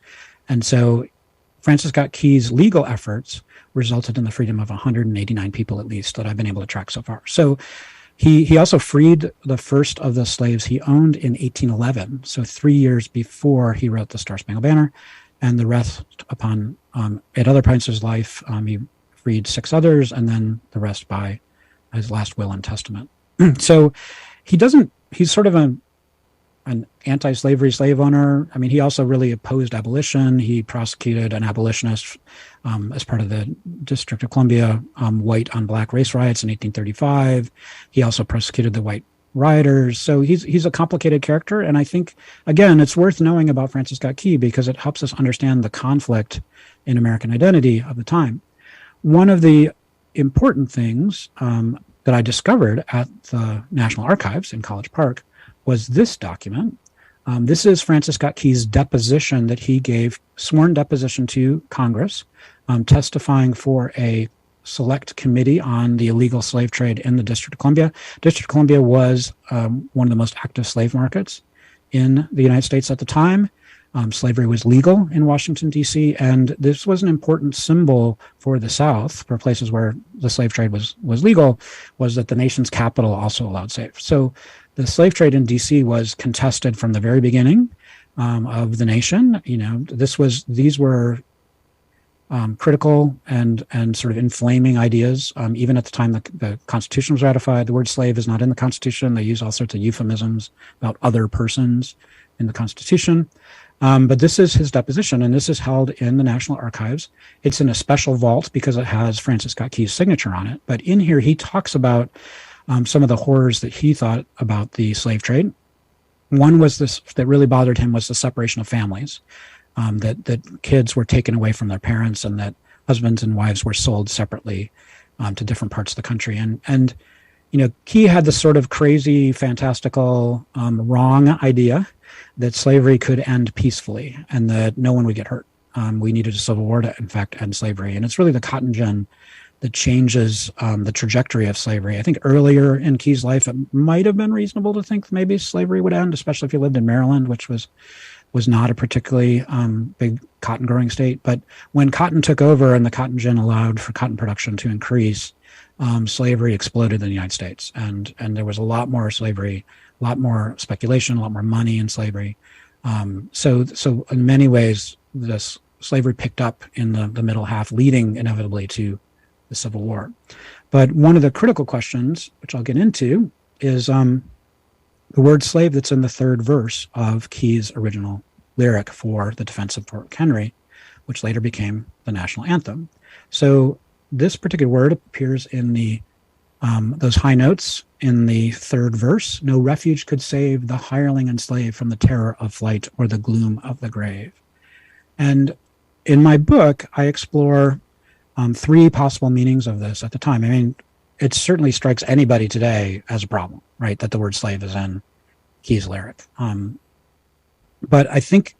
And so Francis Scott Key's legal efforts resulted in the freedom of 189 people, at least, that I've been able to track so far. So he also freed the first of the slaves he owned in 1811, so 3 years before he wrote the Star Spangled Banner, and the rest upon, at other points of his life, he freed 6 others, and then the rest by his last will and testament. So he's sort of an anti-slavery slave owner. I mean, he also really opposed abolition. He prosecuted an abolitionist as part of the District of Columbia white on black race riots in 1835. He also prosecuted the white rioters. So he's a complicated character. And I think, again, it's worth knowing about Francis Scott Key because it helps us understand the conflict in American identity of the time. One of the important things that I discovered at the National Archives in College Park was this document. This is Francis Scott Key's deposition that he gave, sworn deposition to Congress, testifying for a select committee on the illegal slave trade in the District of Columbia. District of Columbia was one of the most active slave markets in the United States at the time. Slavery was legal in Washington, D.C., and this was an important symbol for the South, for places where the slave trade was legal, was that the nation's capital also allowed slaves. So the slave trade in D.C. was contested from the very beginning of the nation. You know, these were critical and sort of inflaming ideas. Even at the time the Constitution was ratified, the word slave is not in the Constitution. They use all sorts of euphemisms about other persons in the Constitution. But this is his deposition, and this is held in the National Archives. It's in a special vault because it has Francis Scott Key's signature on it. But in here, he talks about some of the horrors that he thought about the slave trade. One was this that really bothered him was the separation of families, that kids were taken away from their parents and that husbands and wives were sold separately to different parts of the country. And you know, Key had this sort of crazy, fantastical, wrong idea that slavery could end peacefully and that no one would get hurt. We needed a civil war to, in fact, end slavery. And it's really the cotton gin that changes the trajectory of slavery. I think earlier in Key's life, it might have been reasonable to think maybe slavery would end, especially if he lived in Maryland, which was not a particularly big cotton growing state. But when cotton took over and the cotton gin allowed for cotton production to increase, slavery exploded in the United States. And there was a lot more slavery, a lot more speculation, a lot more money in slavery. So in many ways, this slavery picked up in the middle half, leading inevitably to the Civil War. But one of the critical questions, which I'll get into, is the word slave that's in the third verse of Key's original lyric for the defense of Fort Henry, which later became the national anthem. So this particular word appears in the those high notes in the third verse. No refuge could save the hireling and slave from the terror of flight or the gloom of the grave. And in my book, I explore three possible meanings of this at the time. I mean, it certainly strikes anybody today as a problem, right? That the word slave is in Key's lyric. But I think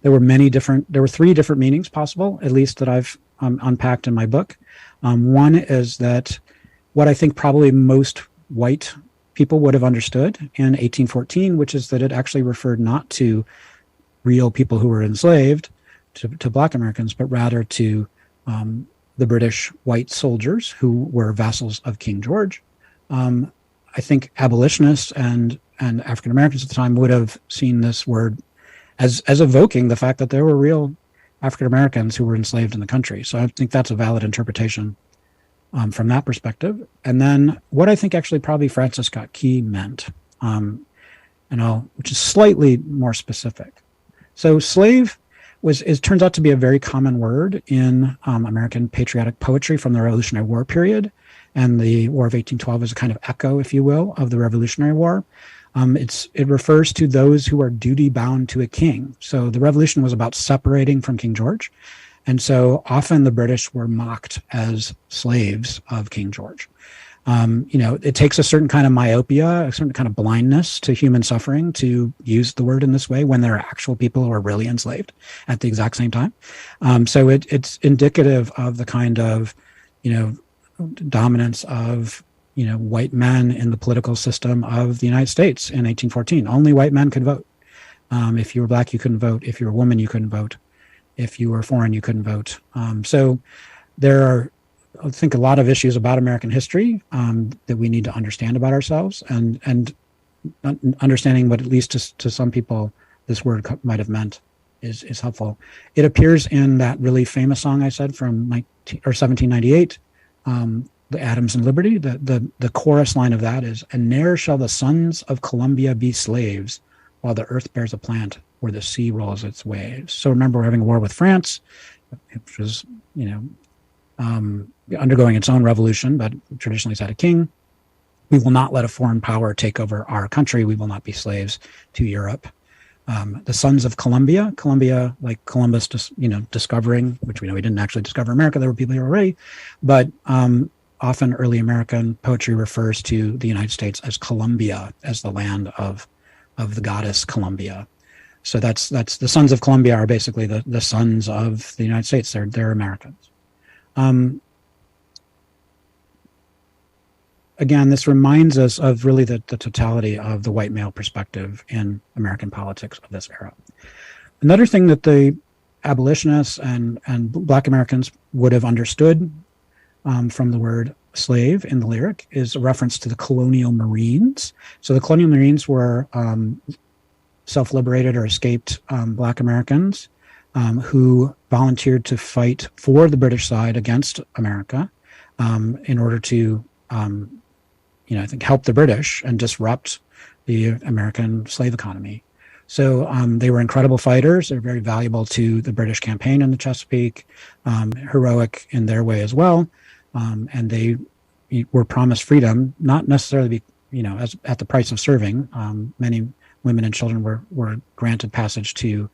there were three different meanings possible, at least that I've unpacked in my book. One is that what I think probably most white people would have understood in 1814, which is that it actually referred not to real people who were enslaved to Black Americans, but rather to the British white soldiers who were vassals of King George. I think abolitionists and African Americans at the time would have seen this word as evoking the fact that there were real African Americans who were enslaved in the country. So I think that's a valid interpretation from that perspective. And then what I think actually probably Francis Scott Key meant, which is slightly more specific. So slave turns out to be a very common word in American patriotic poetry from the Revolutionary War period. And the War of 1812 is a kind of echo, if you will, of the Revolutionary War. It refers to those who are duty bound to a king. So the revolution was about separating from King George. And so often the British were mocked as slaves of King George. It takes a certain kind of myopia, a certain kind of blindness to human suffering to use the word in this way when there are actual people who are really enslaved at the exact same time. So it's indicative of the kind of, dominance of, white men in the political system of the United States in 1814. Only white men could vote. If you were Black, you couldn't vote. If you were a woman, you couldn't vote. If you were foreign, you couldn't vote. So there are, I think, a lot of issues about American history that we need to understand about ourselves, and understanding what, at least to some people, this word might have meant is helpful. It appears in that really famous song I said from 1798, the Adams and Liberty. The chorus line of that is, "And ne'er shall the sons of Columbia be slaves, while the earth bears a plant where the sea rolls its waves." So remember, we're having a war with France, which was, undergoing its own revolution, but traditionally it's had a king. We will not let a foreign power take over our country. We will not be slaves to Europe. The Sons of Columbia, like Columbus, discovering, which we know he didn't actually discover America. There were people here already, but often early American poetry refers to the United States as Columbia, as the land of the goddess Columbia. So that's the Sons of Columbia are basically the sons of the United States. They're Americans. Again, this reminds us of really the totality of the white male perspective in American politics of this era. Another thing that the abolitionists and Black Americans would have understood from the word slave in the lyric is a reference to the colonial Marines. So the colonial Marines were self-liberated or escaped Black Americans who volunteered to fight for the British side against America in order to I think help the British and disrupt the American slave economy. So they were incredible fighters. They're very valuable to the British campaign in the Chesapeake, heroic in their way as well. And they were promised freedom, not necessarily as at the price of serving. Many women and children were granted passage to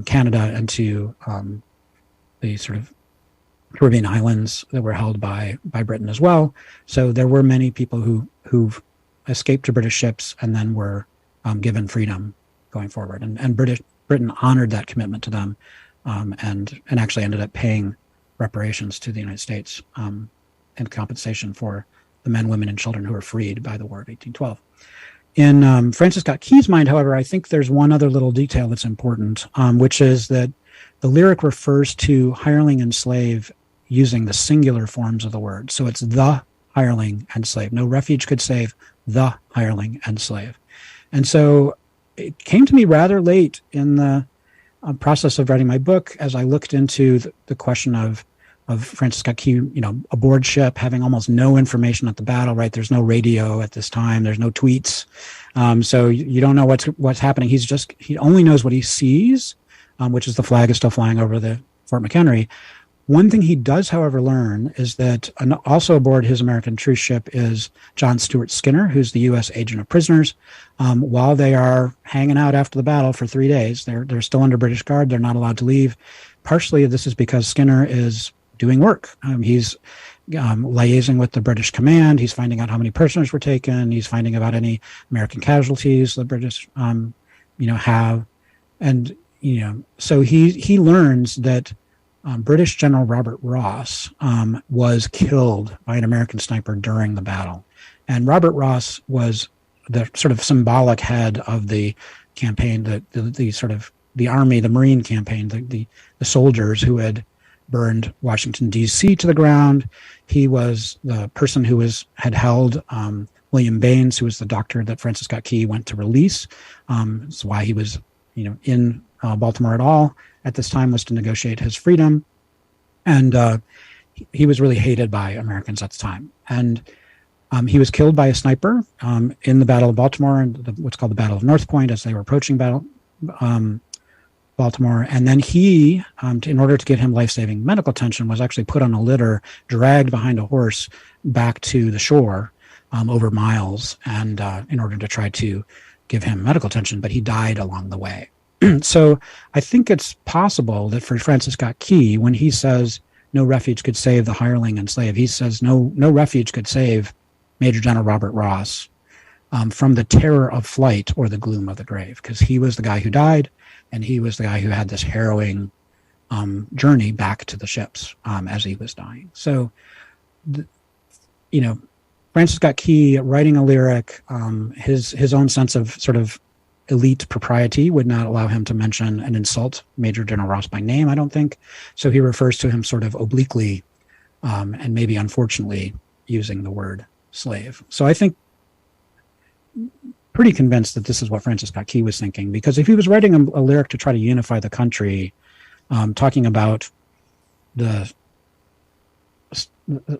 Canada and to the sort of Caribbean islands that were held by Britain as well. So there were many people who escaped to British ships and then were given freedom going forward. And Britain honored that commitment to them and actually ended up paying reparations to the United States in compensation for the men, women, and children who were freed by the War of 1812. In Francis Scott Key's mind, however, I think there's one other little detail that's important, which is that the lyric refers to hireling and slave using the singular forms of the word. So it's the hireling and slave. No refuge could save the hireling and slave. And so it came to me rather late in the process of writing my book as I looked into the question of Francis Scott Key, aboard ship, having almost no information at the battle, right? There's no radio at this time. There's no tweets. So you don't know what's happening. He only knows what he sees, which is the flag is still flying over the Fort McHenry. One thing he does, however, learn is that also aboard his American truce ship is John Stuart Skinner, who's the U.S. agent of prisoners. While they are hanging out after the battle for 3 days, they're still under British guard. They're not allowed to leave. Partially, this is because Skinner is doing work. He's liaising with the British command. He's finding out how many prisoners were taken. He's finding about any American casualties the British, have. And, so he learns that British General Robert Ross was killed by an American sniper during the battle. And Robert Ross was the sort of symbolic head of the campaign, the Army, the Marine campaign, the soldiers who had burned Washington, D.C. to the ground. He was the person who had held William Baines, who was the doctor that Francis Scott Key went to release. That's why he was, in Baltimore at all at this time, was to negotiate his freedom. And he was really hated by Americans at the time. And he was killed by a sniper in the Battle of Baltimore, and what's called the Battle of North Point, as they were approaching Baltimore. And then he, in order to get him life-saving medical attention, was actually put on a litter, dragged behind a horse back to the shore over miles, and in order to try to give him medical attention, but he died along the way. So I think it's possible that for Francis Scott Key, when he says no refuge could save the hireling and slave, he says no refuge could save Major General Robert Ross from the terror of flight or the gloom of the grave, because he was the guy who died, and he was the guy who had this harrowing journey back to the ships as he was dying. So, Francis Scott Key writing a lyric, his own sense of sort of elite propriety would not allow him to mention and insult Major General Ross by name, I don't think. So he refers to him sort of obliquely and maybe unfortunately using the word slave. So I think pretty convinced that this is what Francis Scott Key was thinking, because if he was writing a lyric to try to unify the country, talking about the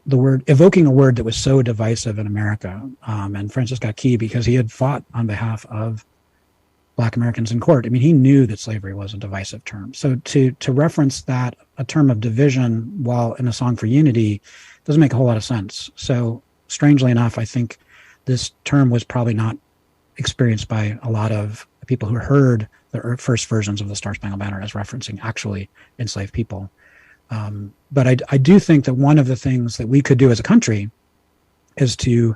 word, evoking a word that was so divisive in America, and Francis Scott Key, because he had fought on behalf of Black Americans in court, I mean, he knew that slavery was a divisive term. So to reference that, a term of division, while in a song for unity, doesn't make a whole lot of sense. So strangely enough, I think this term was probably not experienced by a lot of people who heard the first versions of the Star Spangled Banner as referencing actually enslaved people. But I do think that one of the things that we could do as a country is to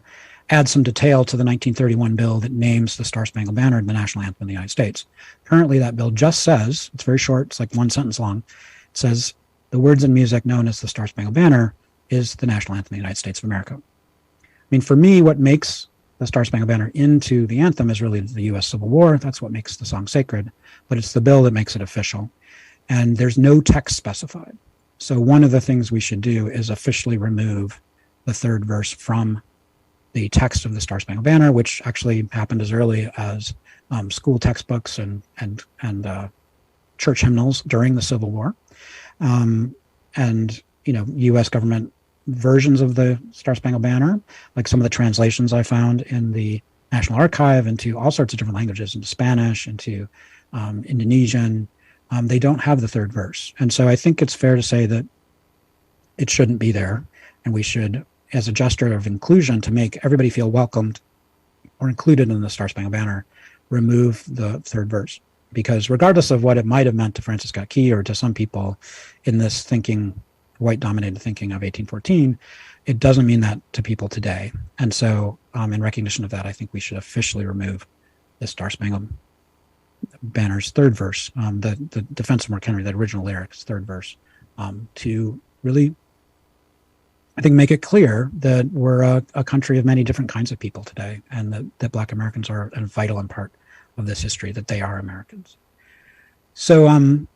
add some detail to the 1931 bill that names the Star Spangled Banner the national anthem of the United States. Currently, that bill just says, it's very short, it's like one sentence long, it says, the words and music known as the Star Spangled Banner is the national anthem of the United States of America. I mean, for me, what makes the Star Spangled Banner into the anthem is really the U.S. Civil War. That's what makes the song sacred, but it's the bill that makes it official. And there's no text specified. So one of the things we should do is officially remove the third verse from the text of the Star Spangled Banner, which actually happened as early as school textbooks and church hymnals during the Civil War. And, you know, U.S. government versions of the Star Spangled Banner, like some of the translations I found in the National Archive into all sorts of different languages, into Spanish, into Indonesian, they don't have the third verse. And so I think it's fair to say that it shouldn't be there. And we should, as a gesture of inclusion to make everybody feel welcomed or included in the Star Spangled Banner, remove the third verse. Because regardless of what it might have meant to Francis Scott Key or to some people in this thinking, white-dominated thinking of 1814, it doesn't mean that to people today. And so in recognition of that, I think we should officially remove the Star Spangled Banner's third verse, the Defense of Mark Henry, the original lyrics, third verse, to really, I think, make it clear that we're a country of many different kinds of people today, and that Black Americans are a vital part of this history, that they are Americans. So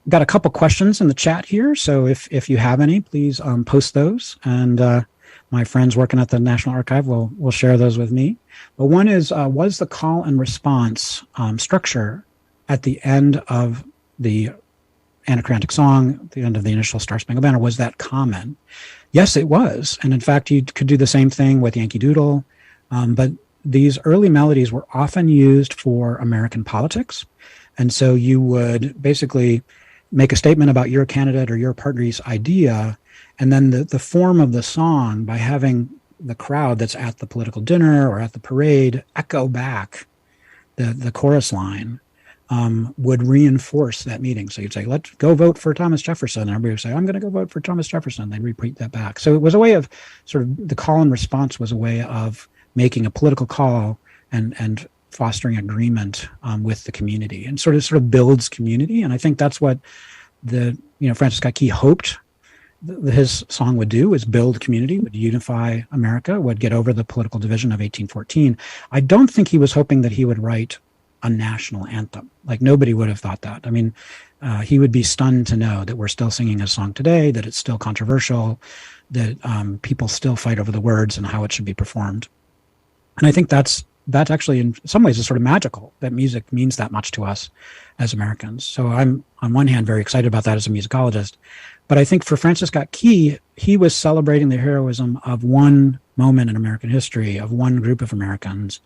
got a couple questions in the chat here. So if you have any, please post those. And my friends working at the National Archive will share those with me. But one is, was the call and response structure at the end of the anachronistic song, at the end of the initial Star Spangled Banner, was that common? Yes, it was. And in fact, you could do the same thing with Yankee Doodle. But these early melodies were often used for American politics. And so you would basically make a statement about your candidate or your party's idea, and then the form of the song, by having the crowd that's at the political dinner or at the parade echo back the chorus line, would reinforce that meeting. So you'd say, let's go vote for Thomas Jefferson. And everybody would say, I'm going to go vote for Thomas Jefferson. They'd repeat that back. So it was a way of sort of, the call and response was a way of making a political call and fostering agreement with the community, and sort of builds community. And I think that's what Francis Scott Key hoped his song would do, is build community, would unify America, would get over the political division of 1814. I don't think he was hoping that he would write a national anthem. Like, nobody would have thought that. I mean, he would be stunned to know that we're still singing his song today, that it's still controversial, that people still fight over the words and how it should be performed. And I think that's actually in some ways is sort of magical, that music means that much to us as Americans. So I'm on one hand very excited about that as a musicologist, but I think for Francis Scott Key, he was celebrating the heroism of one moment in American history, of one group of Americans,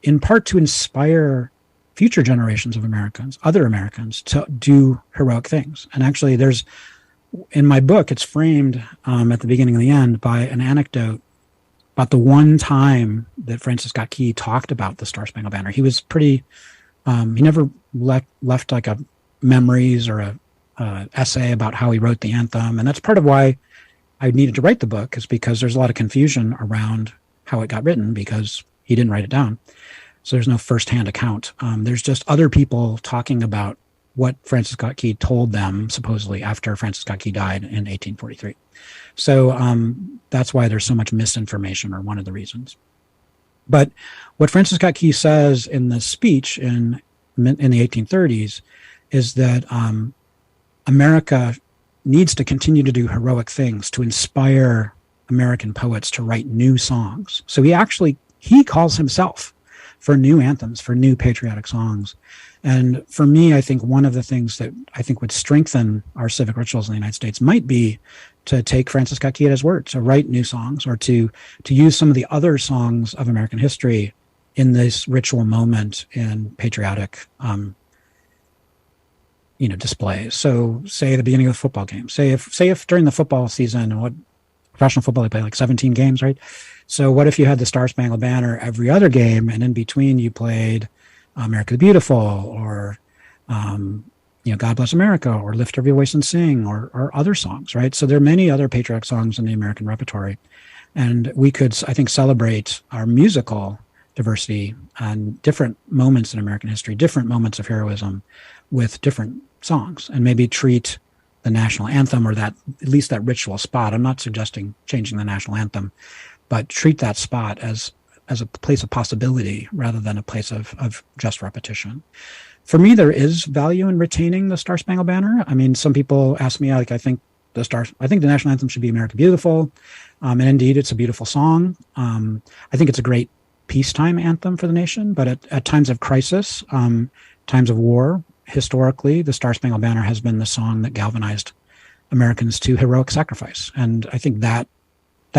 in part to inspire future generations of Americans, other Americans, to do heroic things. And actually there's, in my book, it's framed at the beginning and the end by an anecdote about the one time that Francis Scott Key talked about the Star Spangled Banner. He was pretty, he never left like a memories or a essay about how he wrote the anthem. And that's part of why I needed to write the book, is because there's a lot of confusion around how it got written, because he didn't write it down. So there's no firsthand account. There's just other people talking about what Francis Scott Key told them, supposedly, after Francis Scott Key died in 1843. So that's why there's so much misinformation, or one of the reasons. But what Francis Scott Key says in the speech in the 1830s is that America needs to continue to do heroic things to inspire American poets to write new songs. So he calls himself for new anthems, for new patriotic songs. And for me, I think one of the things that I think would strengthen our civic rituals in the United States might be to take Francis Scott Key at his word, to write new songs, or to use some of the other songs of American history in this ritual moment in patriotic displays. So say at the beginning of the football game, say if during the football season, what professional football, they play like 17 games, right? So what if you had the Star Spangled Banner every other game, and in between you played America the Beautiful, or God Bless America, or Lift Every Voice and Sing, or other songs, right? So there are many other patriotic songs in the American repertory, and we could, I think, celebrate our musical diversity and different moments in American history, different moments of heroism, with different songs, and maybe treat the national anthem, or that, at least that ritual spot. I'm not suggesting changing the national anthem, but treat that spot as a place of possibility rather than a place of just repetition. For me, there is value in retaining the Star Spangled Banner. I mean, some people ask me, like, I think the national anthem should be America Beautiful. And indeed, it's a beautiful song. I think it's a great peacetime anthem for the nation, but at times of crisis, times of war, historically, the Star Spangled Banner has been the song that galvanized Americans to heroic sacrifice. And I think that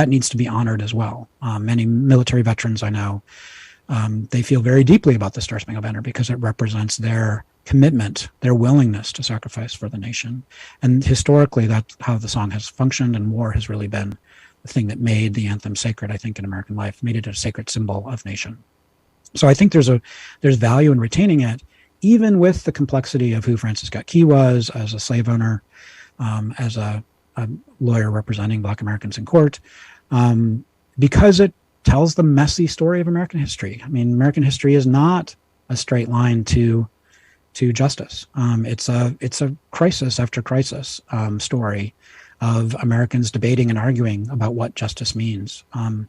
needs to be honored as well. Many military veterans I know, they feel very deeply about the Star Spangled Banner because it represents their commitment, their willingness to sacrifice for the nation. And historically, that's how the song has functioned, and war has really been the thing that made the anthem sacred, I think, in American life, made it a sacred symbol of nation. So I think there's value in retaining it, even with the complexity of who Francis Scott Key was as a slave owner, as a lawyer representing Black Americans in court, because it tells the messy story of American history. I mean, American history is not a straight line to justice. It's a crisis after crisis story of Americans debating and arguing about what justice means. And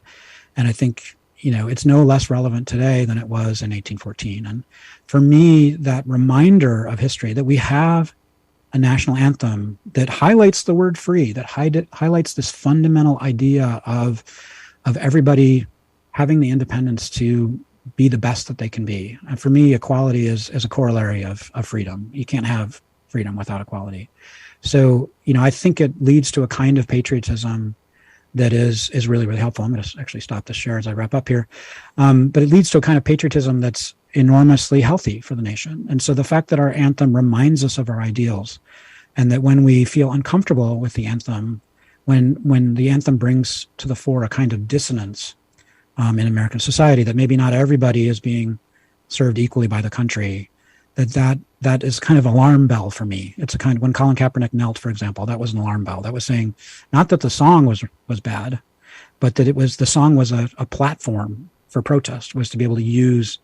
I think, it's no less relevant today than it was in 1814. And for me, that reminder of history, that we have a national anthem that highlights the word free, that highlights this fundamental idea of everybody having the independence to be the best that they can be. And for me, equality is a corollary of freedom. You can't have freedom without equality. So, I think it leads to a kind of patriotism that is really, really helpful. I'm going to actually stop the share as I wrap up here. But it leads to a kind of patriotism that's enormously healthy for the nation. And so the fact that our anthem reminds us of our ideals, and that when we feel uncomfortable with the anthem, when the anthem brings to the fore a kind of dissonance in American society, that maybe not everybody is being served equally by the country, that is kind of an alarm bell for me. It's a kind of, when Colin Kaepernick knelt, for example, that was an alarm bell. That was saying not that the song was bad, but that the song was a platform for protest, was to be able to use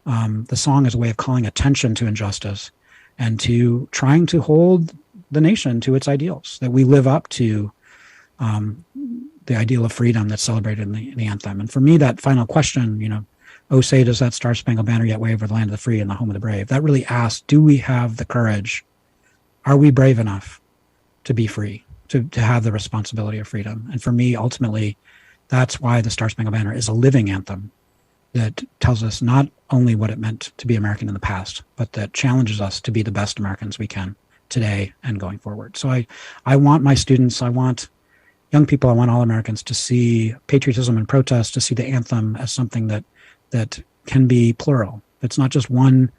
the song as a way of calling attention to injustice and to trying to hold the nation to its ideals, that we live up to the ideal of freedom that's celebrated in the anthem. And for me, that final question, "Oh, say does that Star Spangled Banner yet wave over the land of the free and the home of the brave?" That really asks, do we have the courage? Are we brave enough to be free, to have the responsibility of freedom? And for me, ultimately, that's why the Star Spangled Banner is a living anthem that tells us not only what it meant to be American in the past, but that challenges us to be the best Americans we can today and going forward. So I want my students, I want young people, I want all Americans to see patriotism and protest, to see the anthem as something that can be plural. It's not just one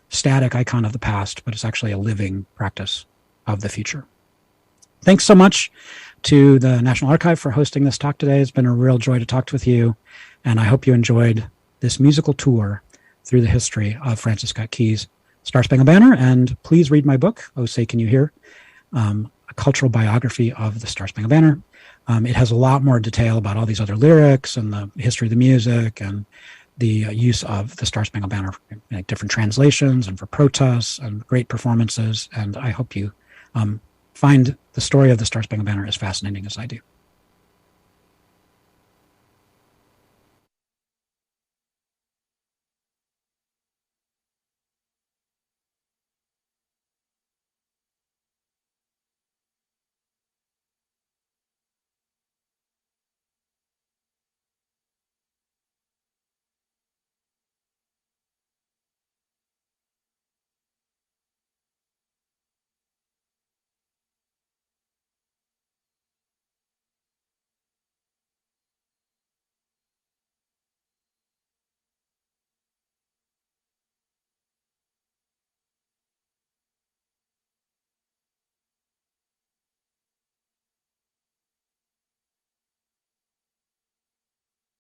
static icon of the past, but it's actually a living practice of the future. Thanks so much to the National Archive for hosting this talk today. It's been a real joy to talk with you, and I hope you enjoyed this musical tour through the history of Francis Scott Key's Star Spangled Banner. And please read my book, "Oh, Say Can You Hear?" A cultural biography of the Star Spangled Banner. It has a lot more detail about all these other lyrics and the history of the music and the use of the Star Spangled Banner in different translations and for protests and great performances. And I hope you find the story of the Star Spangled Banner as fascinating as I do.